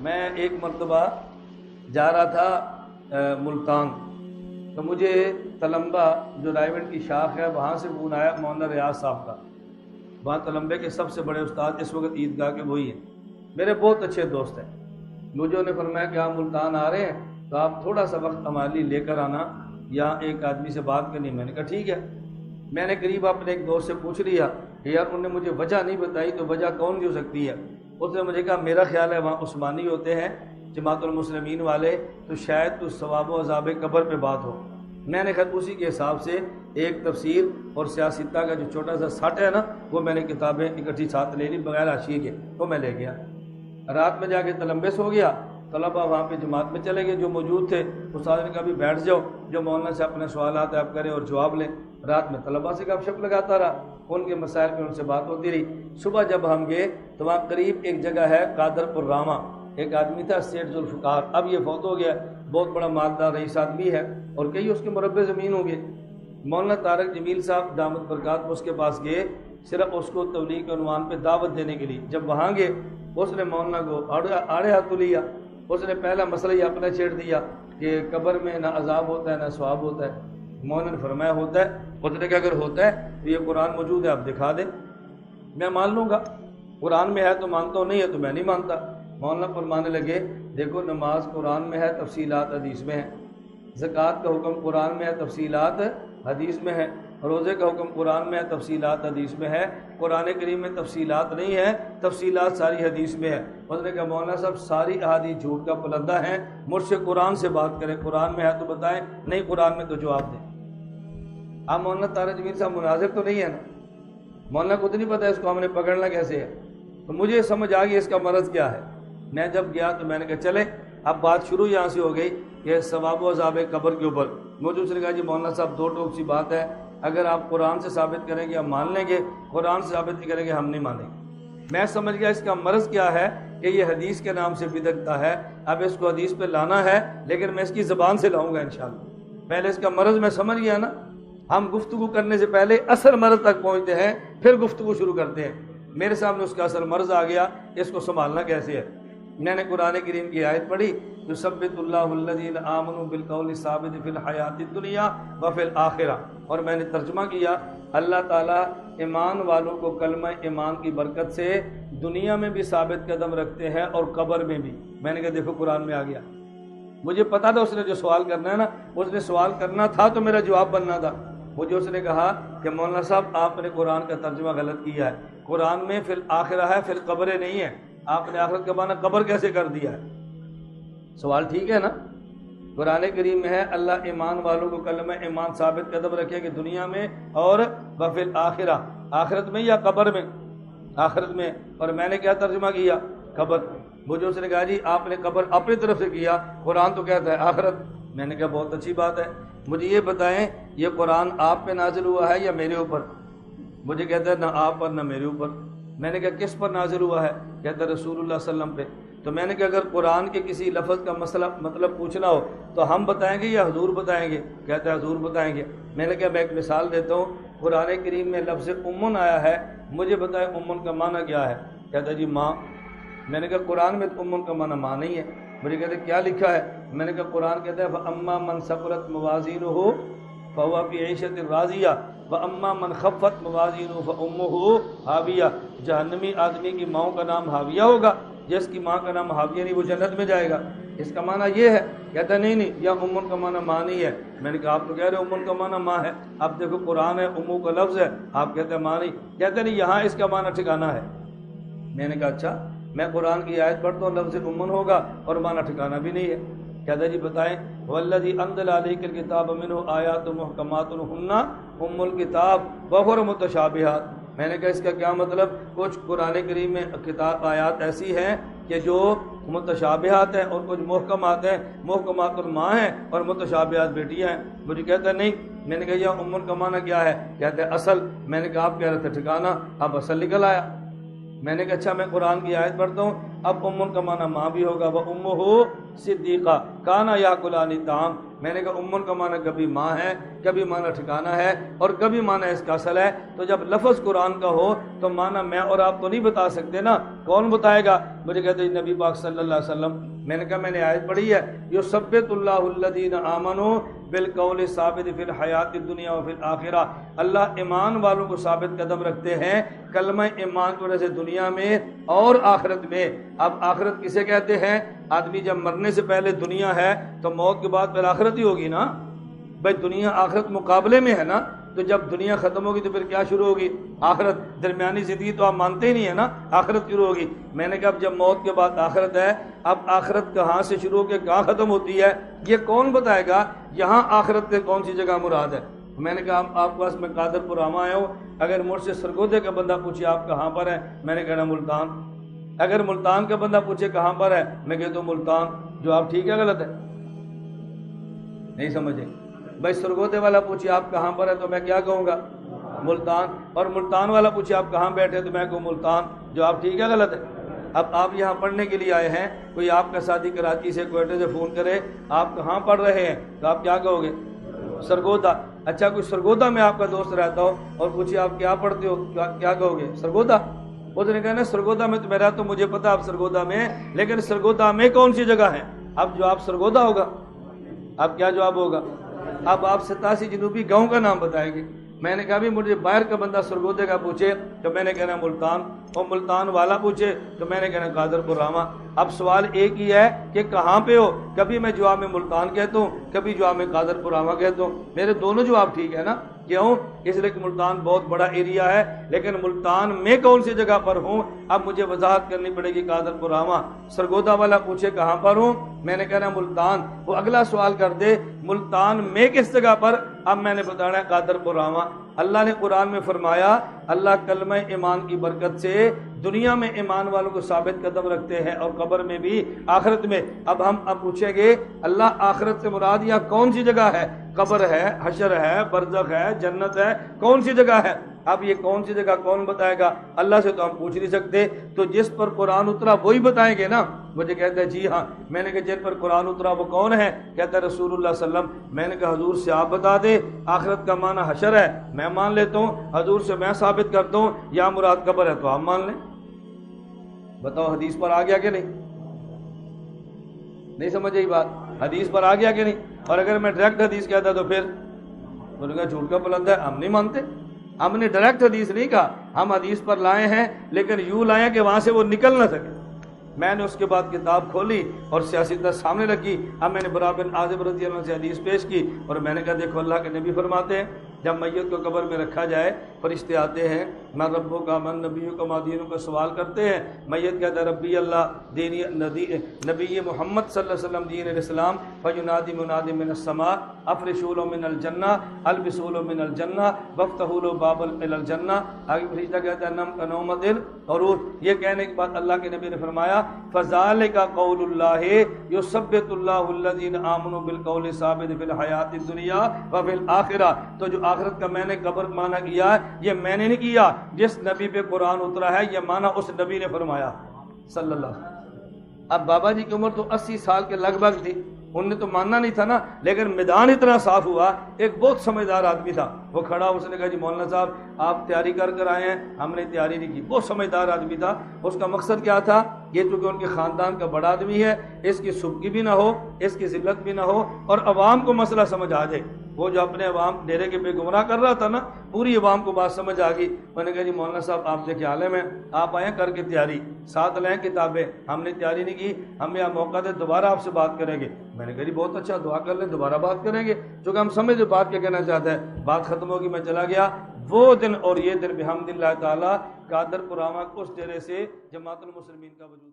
میں ایک مرتبہ جا رہا تھا ملتان، تو مجھے تلمبہ جو رائیونڈ کی شاخ ہے وہاں سے فون آیا مولانا ریاض صاحب کا۔ وہاں تلمبے کے سب سے بڑے استاد اس وقت عیدگاہ کے وہی ہیں، میرے بہت اچھے دوست ہیں۔ مجھے انہیں فرمایا کہ آپ ملتان آ رہے ہیں تو آپ تھوڑا سا وقت ہمارے لیے لے کر آنا، یا ایک آدمی سے بات کرنی۔ میں نے کہا ٹھیک ہے۔ میں نے قریب اپنے ایک دوست سے پوچھ لیا کہ یار انہوں نے مجھے وجہ نہیں بتائی، تو وجہ کون کی ہو سکتی ہے؟ اس نے مجھے کہا میرا خیال ہے وہاں عثمانی ہوتے ہیں جماعت المسلمین والے، تو شاید تو ثواب و عذاب قبر پہ بات ہو۔ میں نے کہا اسی کے حساب سے ایک تفسیر اور سیاستہ کا جو چھوٹا سا سٹ ہے نا، وہ میں نے کتابیں اکٹھی ساتھ لے لی بغیر حاشیے کے، وہ میں لے گیا۔ رات میں جا کے تلمبے سو گیا۔ طلبہ وہاں پہ جماعت میں چلے گئے جو موجود تھے، استاد نے کہا بھی بیٹھ جاؤ، جو مولانا سے اپنے سوالات آپ کریں اور جواب لیں۔ رات میں طلبہ سے گپ شپ لگاتا رہا، ان کے مسائل پہ ان سے بات ہوتی رہی۔ صبح جب ہم گئے تو وہاں قریب ایک جگہ ہے قادر پور راما، ایک آدمی تھا سیٹھ ذوالفقار، اب یہ فوت ہو گیا، بہت بڑا مالدار رئیس آدمی ہے اور کئی اس کے مربع زمین ہوں گے۔ مولانا طارق جمیل صاحب دامت برکات اس کے پاس گئے، صرف اس کو تبلیغ کے عنوان پہ دعوت دینے کے لیے۔ جب وہاں گئے اس نے مولانا کو آڑے ہاتھ لیا۔ اس نے پہلا مسئلہ یہ اپنا چھیڑ دیا کہ قبر میں نہ عذاب ہوتا ہے نہ ثواب ہوتا ہے۔ مولانا نے فرمایا ہوتا ہے۔ اس نے کہا اگر ہوتا ہے تو یہ قرآن موجود ہے، آپ دکھا دیں، میں مان لوں گا۔ قرآن میں ہے تو مانتا ہوں، نہیں ہے تو میں نہیں مانتا۔ مولانا فرمانے لگے دیکھو نماز قرآن میں ہے، تفصیلات حدیث میں ہے، زکوٰۃ کا حکم قرآن میں ہے، تفصیلات حدیث میں ہے، روزے کا حکم قرآن میں ہے، تفصیلات حدیث میں ہے، قرآن کریم میں تفصیلات نہیں ہے، تفصیلات ساری حدیث میں ہے۔ اس نے کہا مولانا صاحب ساری احادیث جھوٹ کا پلندہ ہیں، مجھ سے قرآن سے بات کریں، قرآن میں ہے تو بتائیں، نہیں قرآن میں تو جواب دیں۔ اب مولانا طارق جمیل صاحب مناظر تو نہیں ہے نا، مولانا کو تو نہیں پتا اس کو ہم نے پکڑنا کیسے ہے۔ تو مجھے سمجھ آ گئی اس کا مرض کیا ہے۔ میں جب گیا تو میں نے کہا چلے اب بات شروع یہاں سے ہو گئی کہ ثواب و عذاب قبر کے اوپر۔ مجھے اس نے کہا جی مولانا صاحب دو ٹوک سی بات ہے، اگر آپ قرآن سے ثابت کریں گے ہم مان لیں گے، قرآن سے ثابت نہیں کریں گے ہم نہیں مانیں گے۔ میں سمجھ گیا اس کا مرض کیا ہے کہ یہ حدیث کے نام سے بدعت ہے، اب اس کو حدیث پہ لانا ہے، لیکن میں اس کی زبان سے لاؤں گا انشاءاللہ۔ پہلے اس کا مرض میں سمجھ گیا نا، ہم گفتگو کرنے سے پہلے اصل مرض تک پہنچتے ہیں پھر گفتگو شروع کرتے ہیں۔ میرے سامنے اس کا اصل مرض آ گیا، اس کو سنبھالنا کیسے ہے۔ میں نے قرآن کریم کی آیت پڑھی یثبت اللہ الذین آمنوا بالقول الثابت فی الحیات الدنیا وفی الآخرہ، اور میں نے ترجمہ کیا اللہ تعالیٰ ایمان والوں کو کلمہ ایمان کی برکت سے دنیا میں بھی ثابت قدم رکھتے ہیں اور قبر میں بھی۔ میں نے کہا دیکھو قرآن میں آ گیا، مجھے پتا تھا اس نے جو سوال کرنا ہے نا، اس نے سوال کرنا تھا تو میرا جواب بننا تھا۔ مجھے اس نے کہا کہ مولانا صاحب آپ نے قرآن کا ترجمہ غلط کیا ہے، قرآن میں فی الآخرہ ہے، فی القبر نہیں ہے، آپ نے آخرت کا معنی قبر کیسے کر دیا ہے؟ سوال ٹھیک ہے نا؟ قرآن کریم میں ہے اللہ ایمان والوں کو کلمہ ایمان ثابت قدم رکھے کہ دنیا میں اور وفی الآخرہ، آخرت میں یا قبر میں؟ آخرت میں۔ اور میں نے کیا ترجمہ کیا؟ قبر۔ مجھے اس نے کہا جی آپ نے قبر اپنی طرف سے کیا، قرآن تو کہتا ہے آخرت۔ میں نے کہا بہت اچھی بات ہے، مجھے یہ بتائیں یہ قرآن آپ پہ نازل ہوا ہے یا میرے اوپر؟ مجھے کہتا ہے نہ آپ پر نہ میرے اوپر۔ میں نے کہا کس پر نازل ہوا ہے؟ کہتا ہے رسول اللہ صلی اللہ علیہ وسلم پہ۔ تو میں نے کہا اگر قرآن کے کسی لفظ کا مسئلہ مطلب پوچھنا ہو تو ہم بتائیں گے یا حضور بتائیں گے؟ کہتا ہے حضور بتائیں گے۔ میں نے کہا میں ایک مثال دیتا ہوں، قرآن کریم میں لفظ امن آیا ہے، مجھے بتائیں امن کا معنی کیا ہے؟ کہتا ہے جی ماں۔ میں نے کہا قرآن میں تو امن کا معنی ماں نہیں ہے۔ مجھے کہتے کیا لکھا ہے؟ میں نے کہا قرآن کہتا ہے فَأَمَّا مَنْ ثَقُلَتْ مَوَازِينُهُ فَهُوَ فِي عِيشَةٍ رَاضِيَةٍ وَأَمَّا مَنْ خَفَّتْ مَوَازِينُهُ فَأُمُّهُ ہاویہ۔ جہنمی آدمی کی ماؤں کا نام حاویہ ہوگا، جس کی ماں کا نام حاویہ نہیں وہ جنت میں جائے گا۔ اس کا معنی یہ ہے؟ کہتا نہیں یا امن کا معنی ماں نہیں ہے۔ میں نے کہا آپ تو کہہ رہے امن کا معنی ماں ہے، اب دیکھو قرآن ہے امو کا لفظ ہے، آپ کہتے ہیں ماں نہیں۔ کہتے نہیں یہاں اس کا معنی ٹھکانا ہے۔ میں نے کہا اچھا، میں قرآن کی آیت پڑھتا ہوں لفظ امن ہوگا اور معنی ٹھکانا بھی نہیں ہے۔ کہتا جی بتائیں والذی انزل علیک الکتاب منہ آیات محکمات ہن ام الکتاب وأخر متشابہات۔ میں نے کہا اس کا کیا مطلب؟ کچھ قرآن کریم میں کتاب آیات ایسی ہیں کہ جو متشابہات ہیں اور کچھ محکمات ہیں، محکمات الماں ہیں اور متشابہات بیٹیاں ہیں۔ مجھے کہتا ہے نہیں۔ میں نے کہا یہ امن کا معنی کیا ہے؟ کہتے ہیں اصل۔ میں نے کہا آپ کہہ رہے تھے ٹھکانا، اب اصل نکل آیا۔ میں نے کہا اچھا میں قرآن کی آیت پڑھتا ہوں، اب امن کا معنی ماں بھی ہوگا، وہ امہ صدیقہ کانا یاکلان الطعام۔ میں نے کہا امن کا معنی کبھی ماں ہے، کبھی معنی ٹھکانہ ہے، اور کبھی معنی اس کا اصل ہے۔ تو جب لفظ قرآن کا ہو تو معنی میں اور آپ تو نہیں بتا سکتے نا، کون بتائے گا؟ مجھے کہتے ہیں نبی پاک صلی اللہ علیہ وسلم۔ میں نے کہا میں نے آیت پڑھی ہے، یثبت اللہ الذین آمنوا بالقول ثابت فی الحیات الدنیا وفی الآخرہ، اللہ ایمان والوں کو ثابت قدم رکھتے ہیں کلمہ ایمان کی وجہ سے دنیا میں اور آخرت میں۔ اب آخرت کسے کہتے ہیں؟ آدمی جب مرنے سے پہلے دنیا ہے تو موت کے بعد پھر آخرت ہی ہوگی نا بھائی، دنیا آخرت مقابلے میں ہے نا، تو جب دنیا ختم ہوگی تو پھر کیا شروع ہوگی؟ آخرت۔ درمیانی زندگی تو آپ مانتے ہی نہیں ہے نا، آخرت شروع ہوگی۔ میں نے کہا اب جب موت کے بعد آخرت ہے، اب آخرت کہاں سے شروع ہو کے کہاں ختم ہوتی ہے یہ کون بتائے گا؟ یہاں آخرت کے کون سی جگہ مراد ہے؟ میں نے کہا آپ کے پاس میں قادر پور آما آیا ہوں، اگر مجھ سے سرگودے کا بندہ پوچھے آپ کہاں پر ہے، میں نے کہنا ملتان۔ اگر ملتان کا بندہ پوچھے کہاں پر ہے، میں کہتا ہوں ملتان۔ جو آپ ٹھیک ہے غلط ہے؟ نہیں سمجھے بھائی؟ سرگودے والا پوچھے آپ کہاں پر ہے تو میں کیا کہوں گا؟ ملتان۔ اور ملتان والا پوچھے آپ کہاں بیٹھے تو میں کہوں ملتان۔ جو آپ ٹھیک ہے غلط ہے؟ اب آپ یہاں پڑھنے کے لیے آئے ہیں، کوئی آپ کا ساتھی کراچی سے کوئٹے سے فون کرے آپ کہاں پڑھ رہے ہیں تو آپ کیا کہو گے؟ سرگودا۔ اچھا کوئی سرگودا میں آپ کا دوست رہتا ہو اور پوچھے آپ کیا پڑھتے ہو، کیا کہو گے؟ سرگودا۔ اس نے کہا سرگودا میں تو میں رہتا ہوں، مجھے پتا آپ سرگودا میں، لیکن سرگودا میں کون سی جگہ ہے؟ اب جواب سرگودا ہوگا۔ اب کیا جواب ہوگا؟ اب آپ 87 جنوبی گاؤں کا نام بتائیں گے۔ میں نے کہا بھی مجھے باہر کا بندہ سرگودے کا پوچھے تو میں نے کہنا ملتان، اور ملتان والا پوچھے تو میں نے کہنا قادر پور راما۔ اب سوال ایک ہی ہے کہ کہاں پہ ہو، کبھی میں جواب میں ملتان کہتا ہوں، کبھی جواب میں قادر پور راما کہتا ہوں، میرے دونوں جواب ٹھیک ہے نا؟ کیوں؟ اس لیے کہ ملتان بہت بڑا ایریا ہے، لیکن ملتان میں کون سی جگہ پر ہوں اب مجھے وضاحت کرنی پڑے گی قادر پور راما۔ سرگودا والا پوچھے کہاں پر ہوں، میں نے کہنا ملتان، وہ اگلا سوال کر دے ملتان میں کس جگہ پر، اب میں نے بتانا ہے قادر پور راما۔ اللہ نے قرآن میں فرمایا اللہ کلمہ ایمان کی برکت سے دنیا میں ایمان والوں کو ثابت قدم رکھتے ہیں اور قبر میں بھی، آخرت میں۔ اب ہم پوچھیں گے اللہ آخرت سے مراد یا کون سی جگہ ہے؟ قبر ہے، حشر ہے، برزخ ہے، جنت ہے، کون سی جگہ ہے؟ اب یہ کون سی جگہ کون بتائے گا؟ اللہ سے تو ہم پوچھ نہیں سکتے، تو جس پر قرآن اترا وہی بتائیں گے نا۔ مجھے کہتا ہے جی ہاں۔ میں نے کہا جن پر قرآن اترا وہ کون ہے؟ کہتا ہے رسول اللہ صلی اللہ علیہ وسلم۔ میں نے کہا حضور سے آپ بتا دے، آخرت کا معنی حشر ہے میں مان لیتا ہوں، حضور سے میں ثابت کرتا ہوں، یا مراد قبر ہے تو آپ مان لیں۔ بتاؤ حدیث پر آ گیا کہ نہیں سمجھے یہ بات؟ حدیث پر آ گیا کہ نہیں؟ اور اگر میں ڈائریکٹ حدیث کہتا تو پھر انہوں نے کہا جھوٹ کا بلند ہے، ہم نہیں مانتے۔ ہم نے ڈائریکٹ حدیث نہیں کہا، ہم حدیث پر لائے ہیں لیکن یوں لائے کہ وہاں سے وہ نکل نہ سکے۔ میں نے اس کے بعد کتاب کھولی اور سیاست سامنے رکھی، اب میں نے برا بن عازب رضی اللہ عنہ سے حدیث پیش کی اور میں نے کہا دیکھو اللہ کے نبی فرماتے ہیں جب میت کو قبر میں رکھا جائے فرشتے آتے ہیں، من ربوں کا من نبیوں کا مادینوں کا سوال کرتے ہیں، میت کہتا ہے ربی اللہ دینی نبی محمد صلی اللہ علیہ وسلم دین الاسلام، فینادی منادی من السماء افرشوا له من الجنہ البسوا له من الجنہ وافتحوا له بابا الى الجنہ۔ آگے فرشتہ کہتا ہے نم کا نوم دل اور یہ کہنے کے بعد اللہ کے نبی نے فرمایا فذلک قول اللہ یثبت اللہ الذین آمنوا بالقول ثابت فی الحیات الدنیا وفی الآخرہ۔ تو جو آخرت کا میں نے قبر معنی کیا یہ میں نے نہیں کیا، جس نبی پہ قرآن اترا ہے یہ معنی اس نبی نے فرمایا صلی اللہ علیہ وسلم۔ اب بابا جی کی عمر تو 80 سال کے لگ بھگ تھی، انہوں نے تو ماننا نہیں تھا نا، لیکن میدان اتنا صاف ہوا، ایک بہت سمجھدار آدمی تھا وہ کھڑا، اس نے کہا جی مولانا صاحب آپ تیاری کر آئے ہیں، ہم نے تیاری نہیں کی۔ بہت سمجھدار آدمی تھا، اس کا مقصد کیا تھا؟ یہ چونکہ ان کے خاندان کا بڑا آدمی ہے، اس کی سبکی بھی نہ ہو، اس کی ذلت بھی نہ ہو، اور عوام کو مسئلہ سمجھ آ جائے۔ وہ جو اپنے عوام ڈیرے کے بے گمراہ کر رہا تھا نا، پوری عوام کو بات سمجھ آ گئی۔ میں نے کہا جی مولانا صاحب آپ دیکھیں عالم ہیں، آپ آئیں کر کے تیاری، ساتھ لیں کتابیں، ہم نے تیاری نہیں کی، ہمیں آپ موقع دے دوبارہ آپ سے بات کریں گے۔ میں نے کہا جی بہت اچھا، دعا کر لیں دوبارہ بات کریں گے، چونکہ ہم سمجھ بات کیا کہنا چاہتے ہیں۔ بات ختم ہوگی، میں چلا گیا۔ وہ دن اور یہ دن بحمد اللہ تعالیٰ قادر پور راما اس ڈیرے سے جماعت المسلمین کا وجود